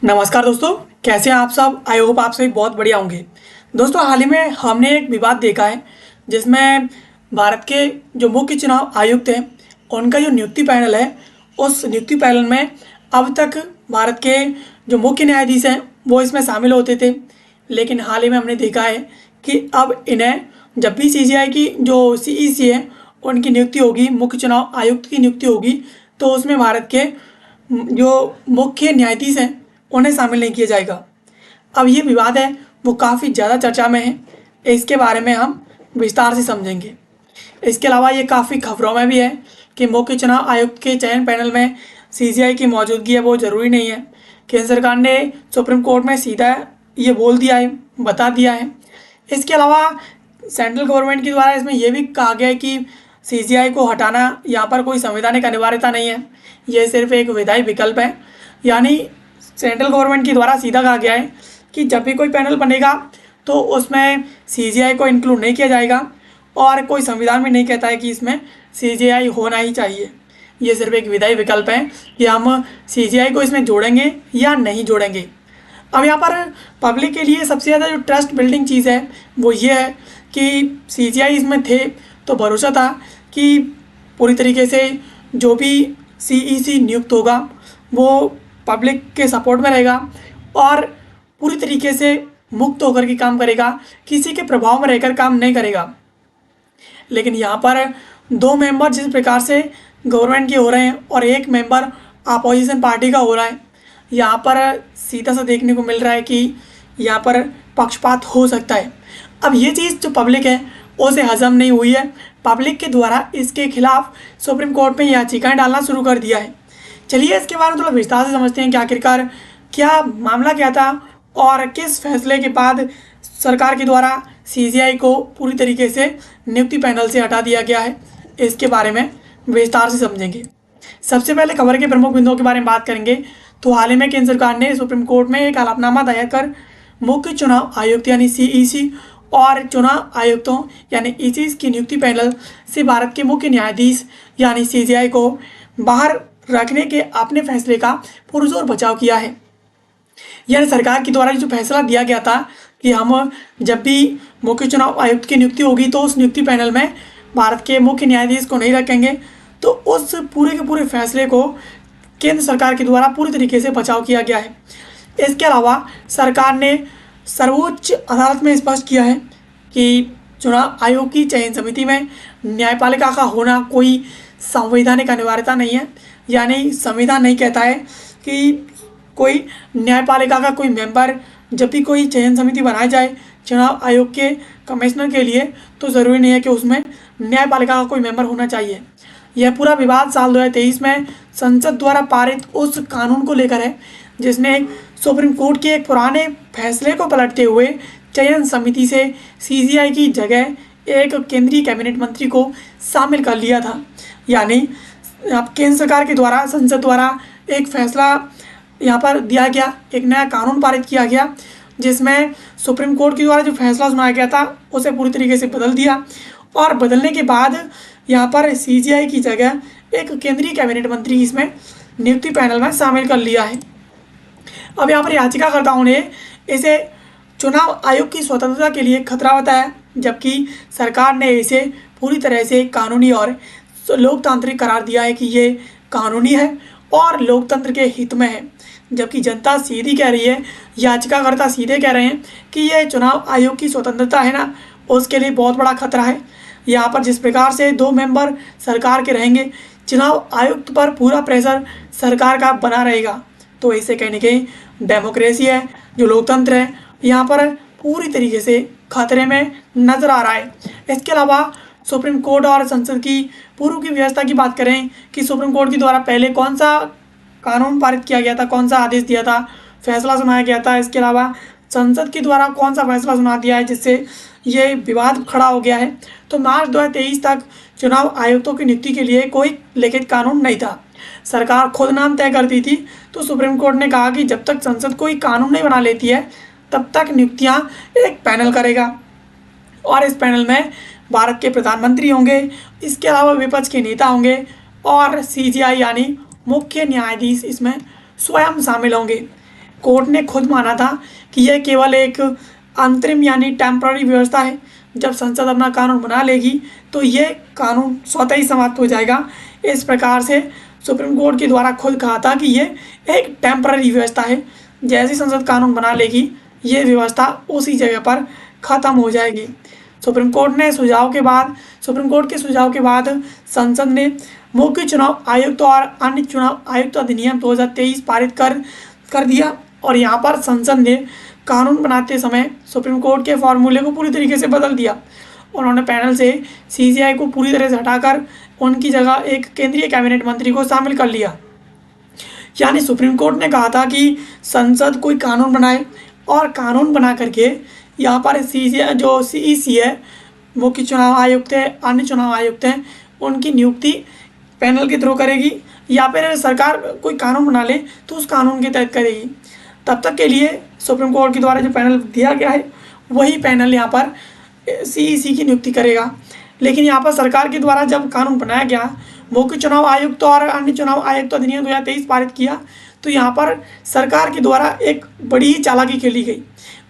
नमस्कार दोस्तों, कैसे हैं आप सब। आई होप आप सभी बहुत बढ़िया होंगे। दोस्तों, हाल ही में हमने एक विवाद देखा है जिसमें भारत के जो मुख्य चुनाव आयुक्त हैं उनका जो नियुक्ति पैनल है, उस नियुक्ति पैनल में अब तक भारत के जो मुख्य न्यायाधीश हैं वो इसमें शामिल होते थे। लेकिन हाल ही में हमने देखा है कि अब इन्हें जब भी सीजीआई की जो सीईसी है उनकी नियुक्ति होगी, मुख्य चुनाव आयुक्त की नियुक्ति होगी, तो उसमें भारत के जो मुख्य न्यायाधीश हैं उन्हें शामिल नहीं किया जाएगा। अब ये विवाद है वो काफ़ी ज़्यादा चर्चा में है। इसके बारे में हम विस्तार से समझेंगे। इसके अलावा ये काफ़ी खबरों में भी है कि मुख्य चुनाव आयुक्त के चयन पैनल में सीजीआई की मौजूदगी है वो ज़रूरी नहीं है। केंद्र सरकार ने सुप्रीम कोर्ट में सीधा ये बोल दिया है, बता दिया है। इसके अलावा सेंट्रल गवर्नमेंट के द्वारा इसमें यह भी कहा गया है कि सीजीआई को हटाना यहाँ पर कोई संवैधानिक अनिवार्यता नहीं है, ये सिर्फ एक विधायी विकल्प है। यानी सेंट्रल गवर्नमेंट के द्वारा सीधा कहा गया है कि जब भी कोई पैनल बनेगा तो उसमें सीजीआई को इंक्लूड नहीं किया जाएगा और कोई संविधान में नहीं कहता है कि इसमें सीजीआई होना ही चाहिए। ये सिर्फ एक विधायी विकल्प है कि हम सीजीआई को इसमें जोड़ेंगे या नहीं जोड़ेंगे। अब यहाँ पर पब्लिक के लिए सबसे ज़्यादा जो ट्रस्ट बिल्डिंग चीज़ है वो ये है कि सीजीआई इसमें थे तो भरोसा था कि पूरी तरीके से जो भी सीईसी नियुक्त होगा वो पब्लिक के सपोर्ट में रहेगा और पूरी तरीके से मुक्त होकर के काम करेगा, किसी के प्रभाव में रहकर काम नहीं करेगा। लेकिन यहाँ पर दो मेंबर जिस प्रकार से गवर्नमेंट के हो रहे हैं और एक मेंबर अपोजिशन पार्टी का हो रहा है, यहाँ पर सीधा सा देखने को मिल रहा है कि यहाँ पर पक्षपात हो सकता है। अब ये चीज़ जो पब्लिक है उसे हजम नहीं हुई है। पब्लिक के द्वारा इसके खिलाफ सुप्रीम कोर्ट में याचिकाएं डालना शुरू कर दिया है। चलिए इसके बारे में थोड़ा विस्तार से समझते हैं कि आखिरकार क्या मामला क्या था और किस फैसले के बाद सरकार के द्वारा सीजीआई को पूरी तरीके से नियुक्ति पैनल से हटा दिया गया है। इसके बारे में विस्तार से समझेंगे। सबसे पहले खबर के प्रमुख बिंदुओं के बारे में बात करेंगे तो हाल ही में केंद्र सरकार ने सुप्रीम कोर्ट में एक हलफनामा दायर कर मुख्य चुनाव आयुक्त यानी सीईसी और चुनाव आयुक्तों यानी ईसी की नियुक्ति पैनल से भारत के मुख्य न्यायाधीश यानी सीजीआई को बाहर रखने के अपने फैसले का पुरजोर बचाव किया है। यानी सरकार के द्वारा जो फैसला दिया गया था कि हम जब भी मुख्य चुनाव आयुक्त की नियुक्ति होगी तो उस नियुक्ति पैनल में भारत के मुख्य न्यायाधीश को नहीं रखेंगे, तो उस पूरे के पूरे फैसले को केंद्र सरकार के द्वारा पूरी तरीके से बचाव किया गया है। इसके अलावा सरकार ने सर्वोच्च अदालत में स्पष्ट किया है कि चुनाव आयोग की चयन समिति में न्यायपालिका का होना कोई संवैधानिक अनिवार्यता नहीं है। यानी संविधान नहीं कहता है कि कोई न्यायपालिका का कोई मेंबर जब भी कोई चयन समिति बनाई जाए चुनाव आयोग के कमिश्नर के लिए तो ज़रूरी नहीं है कि उसमें न्यायपालिका का कोई मेंबर होना चाहिए। यह पूरा विवाद साल 2023 में संसद द्वारा पारित उस कानून को लेकर है जिसने सुप्रीम कोर्ट के एक पुराने फैसले को पलटते हुए चयन समिति से सीजीआई की जगह एक केंद्रीय कैबिनेट मंत्री को शामिल कर लिया था। यानी अब केंद्र सरकार के द्वारा संसद द्वारा एक फैसला यहाँ पर दिया गया, एक नया कानून पारित किया गया जिसमें सुप्रीम कोर्ट के द्वारा जो फैसला सुनाया गया था उसे पूरी तरीके से बदल दिया और बदलने के बाद यहाँ पर सीजीआई की जगह एक केंद्रीय कैबिनेट मंत्री इसमें नियुक्ति पैनल में शामिल कर लिया है। अब यहाँ पर याचिकाकर्ताओं ने इसे चुनाव आयोग की स्वतंत्रता के लिए खतरा बताया, जबकि सरकार ने इसे पूरी तरह से कानूनी और लोकतांत्रिक करार दिया है कि ये कानूनी है और लोकतंत्र के हित में है। जबकि जनता सीधी कह रही है, याचिकाकर्ता सीधे कह रहे हैं कि ये चुनाव आयोग की स्वतंत्रता है ना, उसके लिए बहुत बड़ा खतरा है। यहाँ पर जिस प्रकार से दो मेंबर सरकार के रहेंगे, चुनाव आयुक्त पर पूरा प्रेशर सरकार का बना रहेगा, तो इसे कहीं ना कहीं डेमोक्रेसी है, जो लोकतंत्र है, यहाँ पर पूरी तरीके से खतरे में नज़र आ रहा है। इसके अलावा सुप्रीम कोर्ट और संसद की पूर्व की व्यवस्था की बात करें कि सुप्रीम कोर्ट के द्वारा पहले कौन सा कानून पारित किया गया था, कौन सा आदेश दिया था, फैसला सुनाया गया था, इसके अलावा संसद के द्वारा कौन सा फैसला सुना दिया है जिससे ये विवाद खड़ा हो गया है, तो मार्च 2023 तक चुनाव आयुक्तों की नियुक्ति के लिए कोई लिखित कानून नहीं था। सरकार खुद नाम तय करती थी। तो सुप्रीम कोर्ट ने कहा कि जब तक संसद कोई कानून नहीं बना लेती है तब तक नियुक्तियाँ एक पैनल करेगा और इस पैनल में भारत के प्रधानमंत्री होंगे, इसके अलावा विपक्ष के नेता होंगे और सीजीआई यानी मुख्य न्यायाधीश इसमें स्वयं शामिल होंगे। कोर्ट ने खुद माना था कि यह केवल एक अंतरिम यानी टेम्पररी व्यवस्था है। जब संसद अपना कानून बना लेगी तो ये कानून स्वतः ही समाप्त हो जाएगा। इस प्रकार से सुप्रीम कोर्ट के द्वारा खुद कहा था कि ये एक टेम्पररी व्यवस्था है। जैसी संसद कानून बना लेगी ये व्यवस्था उसी जगह पर ख़त्म हो जाएगी। सुप्रीम कोर्ट के सुझाव के बाद संसद ने मुख्य चुनाव आयुक्त और अन्य चुनाव आयुक्त अधिनियम 2023 पारित कर दिया। और यहाँ पर संसद ने कानून बनाते समय सुप्रीम कोर्ट के फॉर्मूले को पूरी तरीके से बदल दिया। उन्होंने पैनल से सीजीआई को पूरी तरह से हटाकर उनकी जगह एक केंद्रीय कैबिनेट मंत्री को शामिल कर लिया। यानी सुप्रीम कोर्ट ने कहा था कि संसद कोई कानून बनाए और कानून बना करके यहाँ पर सीजीआई जो सीईसी है, मुख्य चुनाव आयुक्त है, अन्य चुनाव आयुक्त हैं, उनकी नियुक्ति पैनल के थ्रू करेगी या फिर सरकार कोई कानून बना ले तो उस कानून के तहत करेगी। तब तक के लिए सुप्रीम कोर्ट के द्वारा जो पैनल दिया गया है वही पैनल यहाँ पर सीईसी की नियुक्ति करेगा। लेकिन यहाँ पर सरकार के द्वारा जब कानून बनाया गया, मुख्य चुनाव आयुक्त और अन्य चुनाव आयुक्त अधिनियम 2023 पारित किया, तो यहाँ पर सरकार के द्वारा एक बड़ी ही चालाकी खेली गई।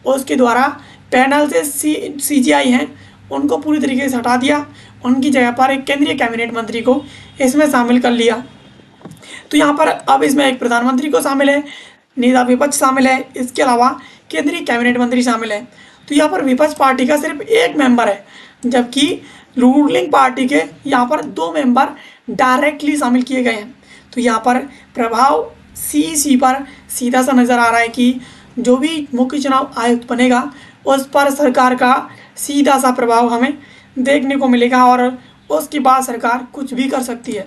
उसके द्वारा पैनल से सीजीआई हैं उनको पूरी तरीके से हटा दिया, उनकी जगह पर एक केंद्रीय कैबिनेट मंत्री को इसमें शामिल कर लिया। तो यहाँ पर अब इसमें एक प्रधानमंत्री को शामिल है, नेता विपक्ष शामिल है, इसके अलावा केंद्रीय कैबिनेट मंत्री शामिल है। तो यहाँ पर विपक्ष पार्टी का सिर्फ एक मेंबर है, जबकि रूलिंग पार्टी के यहाँ पर 2 मेंबर डायरेक्टली शामिल किए गए हैं। तो यहाँ पर प्रभाव सीईसी पर सीधा सा नज़र आ रहा है कि जो भी मुख्य चुनाव आयुक्त बनेगा उस पर सरकार का सीधा सा प्रभाव हमें देखने को मिलेगा और उसके बाद सरकार कुछ भी कर सकती है।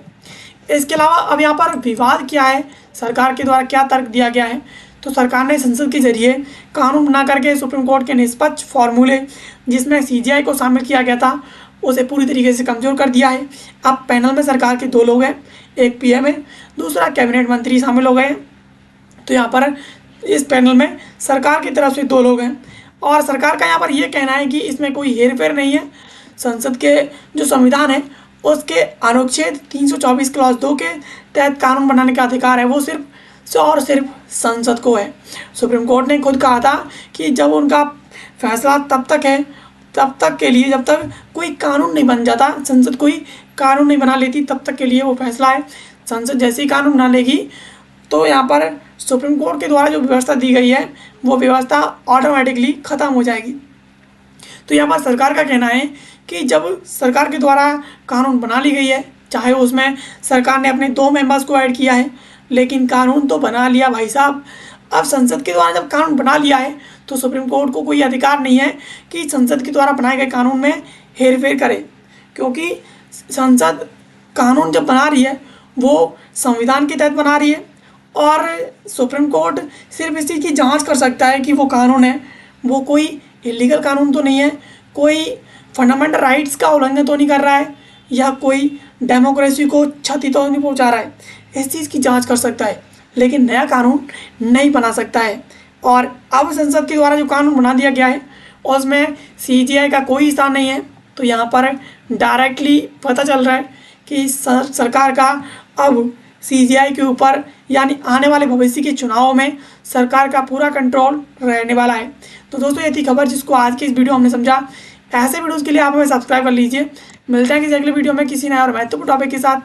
इसके अलावा अब यहाँ पर विवाद क्या है, सरकार के द्वारा क्या तर्क दिया गया है, तो सरकार ने संसद के जरिए कानून बना करके सुप्रीम कोर्ट के निष्पक्ष फॉर्मूले जिसमें सीजीआई को शामिल किया गया था उसे पूरी तरीके से कमज़ोर कर दिया है। अब पैनल में सरकार के 2 लोग हैं, एक पीएम है, दूसरा कैबिनेट मंत्री शामिल हो गए हैं। तो यहाँ पर इस पैनल में सरकार की तरफ से 2 लोग हैं और सरकार का यहाँ पर यह कहना है कि इसमें कोई हेरफेर नहीं है। संसद के जो संविधान है उसके अनुच्छेद 324 क्लॉज 2 के तहत कानून बनाने का अधिकार है वो सिर्फ और सिर्फ संसद को है। सुप्रीम कोर्ट ने खुद कहा था कि जब उनका फैसला तब तक के लिए जब तक कोई कानून नहीं बन जाता, संसद कोई कानून नहीं बना लेती, तब तक के लिए वो फैसला है। संसद जैसे ही कानून बना लेगी तो यहाँ पर सुप्रीम कोर्ट के द्वारा जो व्यवस्था दी गई है वो व्यवस्था ऑटोमेटिकली ख़त्म हो जाएगी। तो यहाँ पर सरकार का कहना है कि जब सरकार के द्वारा कानून बना ली गई है, चाहे उसमें सरकार ने अपने 2 मेंबर्स को ऐड किया है, लेकिन कानून तो बना लिया भाई साहब। अब संसद के द्वारा जब कानून बना लिया है तो सुप्रीम कोर्ट को कोई अधिकार नहीं है कि संसद के द्वारा बनाए गए कानून में हेरफेर करे, क्योंकि संसद कानून जब बना रही है वो संविधान के तहत बना रही है और सुप्रीम कोर्ट सिर्फ इस चीज़ की जांच कर सकता है कि वो कानून है वो कोई इलीगल कानून तो नहीं है, कोई फंडामेंटल राइट्स का उल्लंघन तो नहीं कर रहा है या कोई डेमोक्रेसी को क्षति तो नहीं पहुंचा रहा है। इस चीज़ की जांच कर सकता है, लेकिन नया कानून नहीं बना सकता है। और अब संसद के द्वारा जो कानून बना दिया गया है उसमें सीजीआई का कोई स्थान नहीं है। तो यहाँ पर डायरेक्टली पता चल रहा है कि सरकार का अब सीजीआई के ऊपर यानी आने वाले भविष्य के चुनावों में सरकार का पूरा कंट्रोल रहने वाला है। तो दोस्तों ये थी खबर जिसको आज की इस वीडियो हमने समझा। ऐसे वीडियोज़ के लिए आप हमें सब्सक्राइब कर लीजिए। मिलते हैं किसी अगले वीडियो में किसी नए और महत्वपूर्ण टॉपिक के साथ।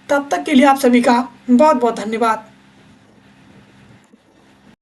तब तक के लिए आप सभी का बहुत बहुत धन्यवाद।